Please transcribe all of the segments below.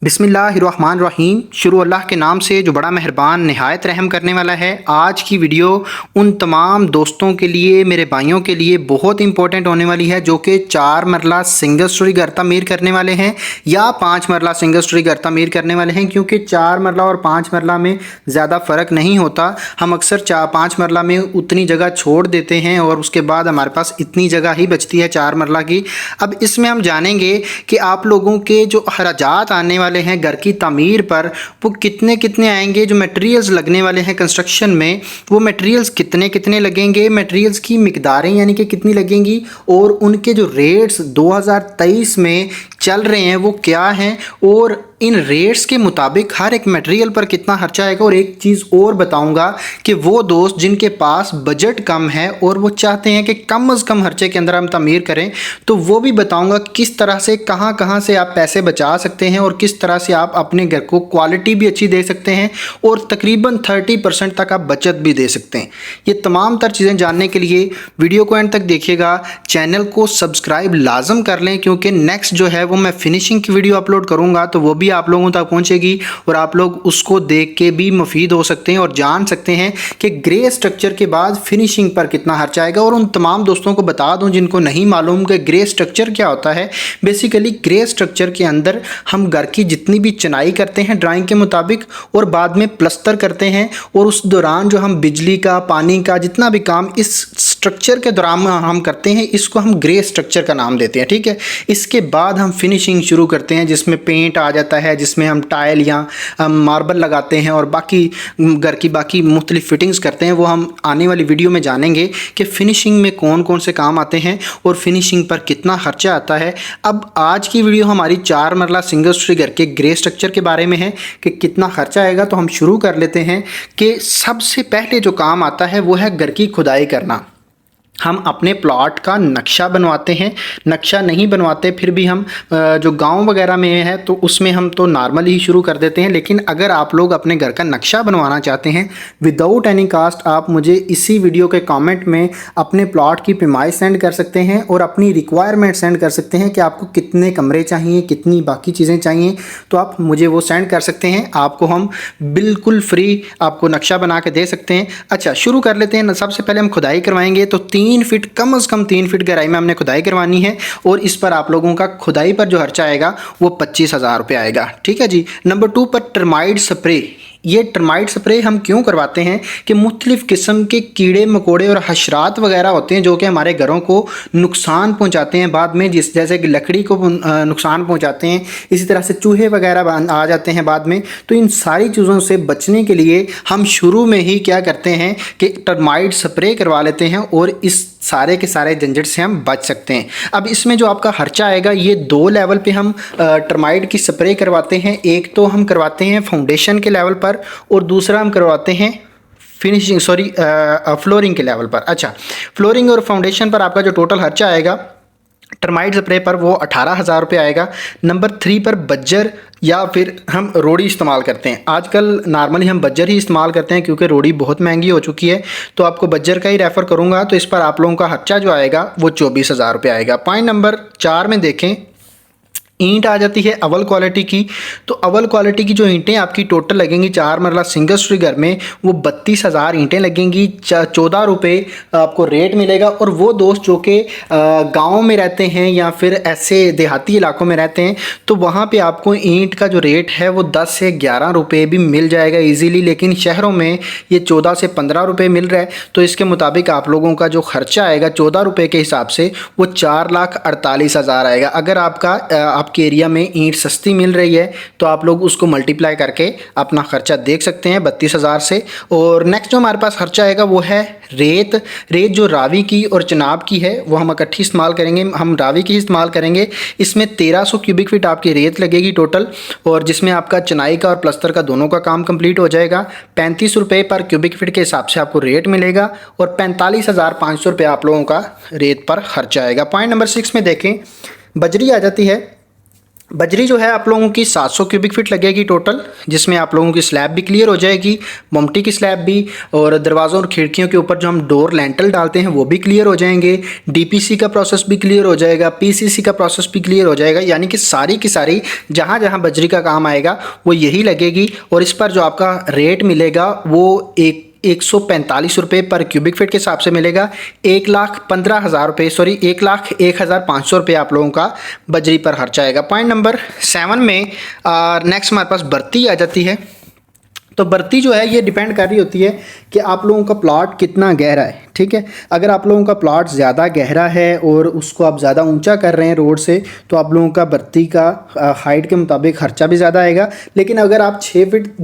बिस्मिल्लाहिर्रहमानिर्रहीम। शुरू अल्लाह के नाम से जो बड़ा मेहरबान नहायत रहम करने वाला है। आज की वीडियो उन तमाम दोस्तों के लिए, मेरे भाइयों के लिए बहुत इंपॉर्टेंट होने वाली है जो कि 4 मरला सिंगल स्टोरी घर तमीर करने वाले हैं या 5 मरला सिंगल स्टोरी घर तमीर करने वाले हैं, क्योंकि 4 मरला और 5 मरला में ज़्यादा फ़र्क नहीं होता। हम अक्सर 5 मरला में उतनी जगह छोड़ देते हैं और उसके बाद हमारे पास इतनी जगह ही बचती है 4 मरला की। अब इसमें हम जानेंगे कि आप लोगों के जो अखराजात आने वाले हैं घर की तामीर पर, वो कितने कितने आएंगे। जो मटेरियल्स लगने वाले हैं कंस्ट्रक्शन में, वो मटेरियल्स कितने कितने लगेंगे, मटेरियल्स की मिकदारें यानी कि कितनी लगेंगी, और उनके जो रेट्स 2023 में चल रहे हैं वो क्या हैं, और इन रेट्स के मुताबिक हर एक मटेरियल पर कितना खर्चा आएगा। और एक चीज़ और बताऊंगा कि वो दोस्त जिनके पास बजट कम है और वो चाहते हैं कि कम अज़ कम खर्चे के अंदर हम तामीर करें, तो वो भी बताऊंगा किस तरह से कहाँ कहाँ से आप पैसे बचा सकते हैं और किस तरह से आप अपने घर को क्वालिटी भी अच्छी दे सकते हैं और तकरीबन 30% तक आप बचत भी दे सकते हैं। ये तमाम तर चीज़ें जानने के लिए वीडियो को एंड तक देखिएगा। चैनल को सब्सक्राइब लाजम कर लें, क्योंकि नेक्स्ट जो है वो मैं फिनिशिंग की वीडियो अपलोड करूँगा तो वो भी आप लोगों तक पहुंचेगी और आप लोग उसको देख के भी मुफीद हो सकते हैं और जान सकते हैं कि ग्रे स्ट्रक्चर के बाद फिनिशिंग पर कितना खर्चा आएगा। और उन तमाम दोस्तों को बता दूं जिनको नहीं मालूम कि ग्रे स्ट्रक्चर क्या होता है। बेसिकली ग्रे स्ट्रक्चर के अंदर हम घर की जितनी भी चिनाई करते हैं ड्राइंग के मुताबिक और बाद में प्लस्तर करते हैं, और उस दौरान जो हम बिजली का, पानी का जितना भी काम इस स्ट्रक्चर के दौरान हम करते हैं, इसको हम ग्रे स्ट्रक्चर का नाम देते हैं। ठीक है, इसके बाद हम फिनिशिंग शुरू करते हैं जिसमें पेंट आ जाता है, जिसमें हम टाइल या मार्बल लगाते हैं और बाकी घर की बाकी मुख्तलिफ फिटिंग्स करते हैं। वो हम आने वाली वीडियो में जानेंगे कि फिनिशिंग में कौन कौन से काम आते हैं और फिनिशिंग पर कितना खर्चा आता है। अब आज की वीडियो हमारी 4 मरला सिंगल स्टोरी घर के ग्रे स्ट्रक्चर के बारे में है कि कितना खर्चा आएगा। तो हम शुरू कर लेते हैं कि सबसे पहले जो काम आता है वो है घर की खुदाई करना। हम अपने प्लॉट का नक्शा बनवाते हैं, नक्शा नहीं बनवाते फिर भी हम जो गांव वगैरह में है तो उसमें हम तो नॉर्मली ही शुरू कर देते हैं। लेकिन अगर आप लोग अपने घर का नक्शा बनवाना चाहते हैं विदाउट एनी कास्ट, आप मुझे इसी वीडियो के कमेंट में अपने प्लॉट की पैमाइश सेंड कर सकते हैं और अपनी रिक्वायरमेंट सेंड कर सकते हैं कि आपको कितने कमरे चाहिए, कितनी बाकी चीज़ें चाहिए, तो आप मुझे वो सेंड कर सकते हैं। आपको हम बिल्कुल फ्री आपको नक्शा बना के दे सकते हैं। अच्छा, शुरू कर लेते हैं। सबसे पहले हम खुदाई करवाएंगे तो 3 फीट, कम से कम 3 फीट गहराई में हमने खुदाई करवानी है और इस पर आप लोगों का खुदाई पर जो खर्चा आएगा वो 25,000 रुपये आएगा। ठीक है जी। नंबर 2 पर टर्माइट स्प्रे। ये टर्माइट स्प्रे हम क्यों करवाते हैं कि मुख्तलिफ़ किस्म के कीड़े मकोड़े और हशरात वगैरह होते हैं जो कि हमारे घरों को नुकसान पहुंचाते हैं बाद में, जैसे कि लकड़ी को नुकसान पहुंचाते हैं, इसी तरह से चूहे वगैरह आ जाते हैं बाद में। तो इन सारी चीज़ों से बचने के लिए हम शुरू में ही क्या करते हैं कि टर्माइट स्प्रे करवा लेते हैं और इस सारे के सारे झंझट से हम बच सकते हैं। अब इसमें जो आपका खर्चा आएगा ये 2 लेवल पे हम टर्माइट की स्प्रे करवाते हैं। एक तो हम करवाते हैं फाउंडेशन के लेवल पर और दूसरा हम करवाते हैं फ्लोरिंग के लेवल पर। अच्छा, फ्लोरिंग और फाउंडेशन पर आपका जो टोटल खर्चा आएगा टर्माइट स्प्रे पर वो 18,000 रुपये आएगा। नंबर 3 पर बज्जर या फिर हम रोड़ी इस्तेमाल करते हैं। आजकल नॉर्मली हम बज्जर ही इस्तेमाल करते हैं क्योंकि रोड़ी बहुत महंगी हो चुकी है, तो आपको बज्जर का ही रेफ़र करूँगा। तो इस पर आप लोगों का खर्चा जो आएगा वो 24,000 रुपये आएगा। पॉइंट नंबर 4 में देखें, ईंट आ जाती है अव्वल क्वालिटी की। तो अव्वल क्वालिटी की जो ईंटें आपकी टोटल लगेंगी 4 मरला सिंगल स्टोरी घर में वो 32,000 ईंटें लगेंगी। 14 रुपये आपको रेट मिलेगा। और वो दोस्त जो कि गाँव में रहते हैं या फिर ऐसे देहाती इलाकों में रहते हैं तो वहाँ पे आपको ईंट का जो रेट है वो 10 से 11 रुपये भी मिल जाएगा ईजीली। लेकिन शहरों में ये 14 से 15 रुपये मिल रहा है। तो इसके मुताबिक आप लोगों का जो खर्चा आएगा 14 रुपये के हिसाब से वो 4,48,000 आएगा। अगर आपके एरिया में ईंट सस्ती मिल रही है तो आप लोग उसको मल्टीप्लाई करके अपना खर्चा देख सकते हैं 32,000 से। और नेक्स्ट जो हमारे पास खर्चा आएगा वो है रेत। रेत जो रावी की और चनाब की है वो हम इकट्ठी इस्तेमाल करेंगे, हम रावी की इस्तेमाल करेंगे। इसमें 1300 क्यूबिक फीट आपकी रेत लगेगी टोटल, और जिसमें आपका चनाई का और प्लस्तर का दोनों का काम कंप्लीट हो जाएगा। 35 रुपये पर क्यूबिक फीट के हिसाब से आपको रेट मिलेगा और 45,500 रुपये आप लोगों का रेत पर खर्चा आएगा। पॉइंट नंबर 6 में देखें, बजरी आ जाती है। बजरी जो है आप लोगों की 700 क्यूबिक फीट लगेगी टोटल, जिसमें आप लोगों की स्लैब भी क्लियर हो जाएगी, मोमटी की स्लैब भी, और दरवाज़ों और खिड़कियों के ऊपर जो हम डोर लेंटल डालते हैं वो भी क्लियर हो जाएंगे। डीपीसी का प्रोसेस भी क्लियर हो जाएगा, पीसीसी का प्रोसेस भी क्लियर हो जाएगा, यानी कि सारी की सारी जहाँ जहाँ बजरी का काम आएगा वो यही लगेगी। और इस पर जो आपका रेट मिलेगा वो 145 रुपये पर क्यूबिक फीट के हिसाब से मिलेगा। 1,15,000 रुपये, सॉरी 1,01,500 रुपये आप लोगों का बजरी पर खर्चा आएगा। पॉइंट नंबर 7 में नेक्स्ट हमारे पास बर्ती आ जाती है। तो बर्ती जो है ये डिपेंड कर रही होती है कि आप लोगों का प्लॉट कितना गहरा है, ठीक है। अगर आप लोगों का प्लॉट ज़्यादा गहरा है और उसको आप ज़्यादा ऊंचा कर रहे हैं रोड से, तो आप लोगों का बर्ती का हाइट के मुताबिक खर्चा भी ज़्यादा आएगा। लेकिन अगर आप 6 फीट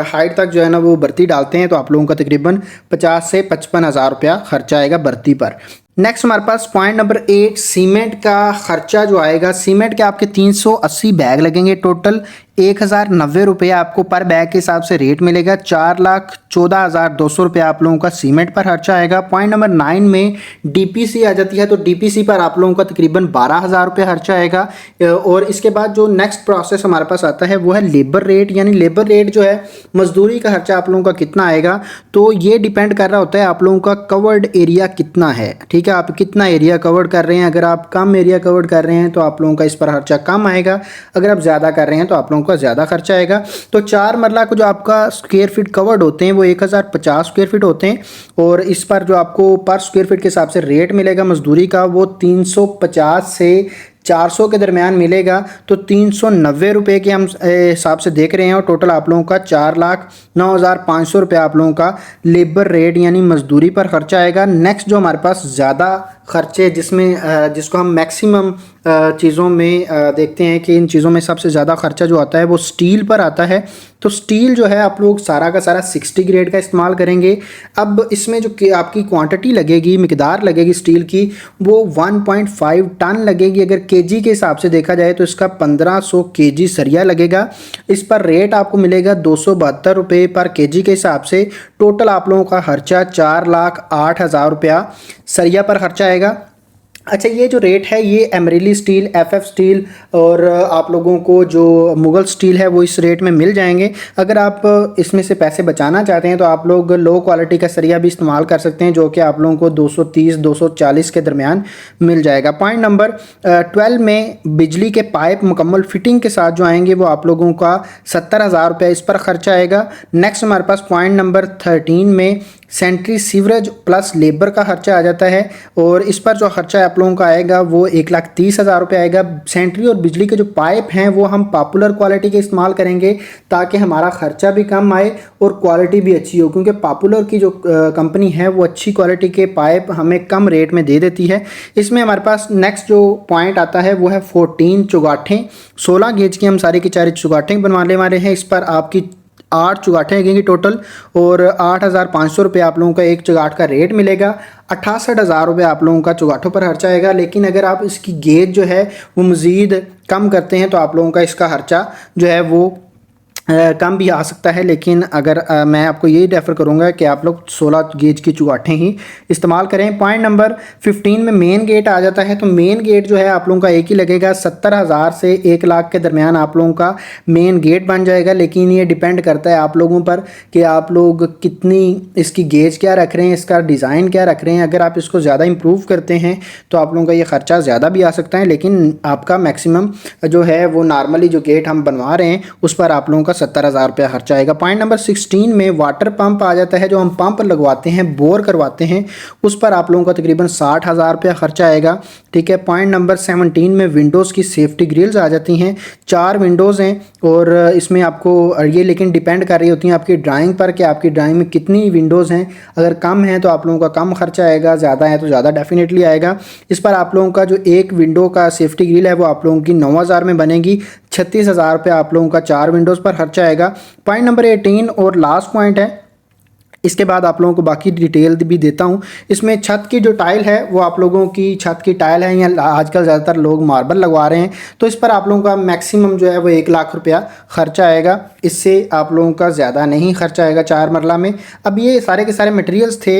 हाइट तक जो है ना वो बर्ती डालते हैं तो आप लोगों का तकरीबन 50 से 55,000 रुपया खर्चा आएगा बर्ती पर। नेक्स्ट हमारे पास पॉइंट नंबर 8, सीमेंट का खर्चा जो आएगा। सीमेंट के आपके 380 बैग लगेंगे टोटल। 1,090 रुपये आपको पर बैग के हिसाब से रेट मिलेगा। 4,14,200 रुपये आप लोगों का सीमेंट पर खर्चा आएगा। पॉइंट नंबर 9 में डीपीसी आ जाती है। तो डीपीसी पर आप लोगों का तकरीबन 12,000 रुपये खर्चा आएगा। और इसके बाद जो नेक्स्ट प्रोसेस हमारे पास आता है वो है लेबर रेट, यानी लेबर रेट जो है मजदूरी का खर्चा आप लोगों का कितना आएगा। तो ये डिपेंड कर रहा होता है आप लोगों का कवर्ड एरिया कितना है, ठीक है, आप कितना एरिया कवर कर रहे हैं। अगर आप कम एरिया कवर कर रहे हैं तो आप लोगों का इस पर खर्चा कम आएगा, अगर आप ज़्यादा कर रहे हैं तो आप लोगों का ज़्यादा खर्चा आएगा। तो 4 मरला को जो आपका स्क्वायर फीट कवर्ड होते हैं वो 1,050 स्क्वायर फीट होते हैं। और इस पर जो आपको पर स्क्वायर फीट के हिसाब से रेट मिलेगा मजदूरी का वो 350 से 400 के दरमियान मिलेगा। तो 390 रुपये के हम हिसाब से देख रहे हैं और टोटल आप लोगों का 4,09,500 रुपये आप लोगों का लेबर रेट यानी मजदूरी पर खर्चा आएगा। नेक्स्ट जो हमारे पास ज़्यादा खर्चे जिसको हम मैक्सिमम चीज़ों में देखते हैं कि इन चीज़ों में सबसे ज़्यादा खर्चा जो आता है वो स्टील पर आता है। तो स्टील जो है आप लोग सारा का सारा 60 ग्रेड का इस्तेमाल करेंगे। अब इसमें जो आपकी क्वांटिटी लगेगी, मिकदार लगेगी स्टील की, वो 1.5 टन लगेगी। अगर केजी के हिसाब से देखा जाए तो इसका 1500 केजी सरिया लगेगा। इस पर रेट आपको मिलेगा 272 रुपये पर केजी के हिसाब से। टोटल आप लोगों का खर्चा 4,08,000 रुपया सरिया पर खर्चा आएगा। अच्छा, ये जो रेट है ये एमरेली स्टील, एफएफ स्टील और आप लोगों को जो मुगल स्टील है वो इस रेट में मिल जाएंगे। अगर आप इसमें से पैसे बचाना चाहते हैं तो आप लोग लो क्वालिटी का सरिया भी इस्तेमाल कर सकते हैं, जो कि आप लोगों को 230-240 के दरमियान मिल जाएगा। पॉइंट नंबर 12 में बिजली के पाइप मुकम्मल फिटिंग के साथ जो आएंगे वो आप लोगों का 70,000 रुपये इस पर खर्चा आएगा। नेक्स्ट हमारे पास पॉइंट नंबर 13 में सेंट्री सीवरेज प्लस लेबर का खर्चा आ जाता है और इस पर जो खर्चा आप लोगों का आएगा वो 1,30,000 रुपये आएगा। सेंट्री और बिजली के जो पाइप हैं वो हम पॉपुलर क्वालिटी के इस्तेमाल करेंगे ताकि हमारा खर्चा भी कम आए और क्वालिटी भी अच्छी हो, क्योंकि पॉपुलर की जो कंपनी है वो अच्छी क्वालिटी के पाइप हमें कम रेट में दे देती है। इसमें हमारे पास नेक्स्ट जो पॉइंट आता है वो है 14 चुगाठें। 16 गेज की हम सारी की सारी चुगाठें बनवाने वाले हैं। इस पर आपकी 8 चुगाठें लगेंगी टोटल और 8,500 रुपये आप लोगों का एक चुगाठ का रेट मिलेगा। 68,000 रुपये आप लोगों का चुगाठों पर खर्चा आएगा। लेकिन अगर आप इसकी गेज जो है वो मज़ीद कम करते हैं तो आप लोगों का इसका खर्चा जो है वो कम भी आ सकता है। लेकिन अगर मैं आपको यही रेफ़र करूंगा कि आप लोग 16 गेज की चुगाठें ही इस्तेमाल करें। पॉइंट नंबर 15 में मेन गेट आ जाता है। तो मेन गेट जो है आप लोगों का एक ही लगेगा। 70,000 से 1 लाख के दरमियान आप लोगों का मेन गेट बन जाएगा। लेकिन ये डिपेंड करता है आप लोगों पर कि आप लोग कितनी इसकी गेज क्या रख रहे हैं, इसका डिज़ाइन क्या रख रहे हैं। अगर आप इसको ज़्यादा इम्प्रूव करते हैं तो आप लोगों का ये ख़र्चा ज़्यादा भी आ सकता है, लेकिन आपका मैक्सिमम जो है वो नॉर्मली जो गेट हम बनवा रहे हैं उस पर आप लोगों का 70,000 रुपया खर्चा आएगा। पॉइंट नंबर 16 में वाटर पंप आ जाता है। जो हम पंप लगवाते हैं, बोर करवाते हैं, उस पर आप लोगों का तकरीबन 60,000 रुपया खर्चा आएगा। ठीक है। पॉइंट नंबर 17 में विंडोज़ की सेफ्टी ग्रिल्स आ जाती हैं। 4 विंडोज़ हैं और इसमें आपको ये लेकिन डिपेंड कर रही होती हैं आपकी ड्राइंग पर कि आपकी ड्राइंग में कितनी विंडोज़ हैं। अगर कम है तो आप लोगों का कम खर्चा आएगा, ज़्यादा है तो ज़्यादा डेफिनेटली आएगा। इस पर आप लोगों का जो एक विंडो का सेफ्टी ग्रिल है वो आप लोगों की 9,000 में बनेगी। 36,000 रुपये आप लोगों का 4 विंडोज़ पर खर्चा आएगा। पॉइंट नंबर 18 और लास्ट पॉइंट है, इसके बाद आप लोगों को बाकी डिटेल भी देता हूँ। इसमें छत की जो टाइल है वो आप लोगों की छत की टाइल है, या आजकल ज़्यादातर लोग मार्बल लगवा रहे हैं, तो इस पर आप लोगों का मैक्सिमम जो है वो 1 लाख रुपया खर्चा आएगा। इससे आप लोगों का ज़्यादा नहीं खर्चा आएगा 4 मरला में। अब ये सारे के सारे मटेरियल्स थे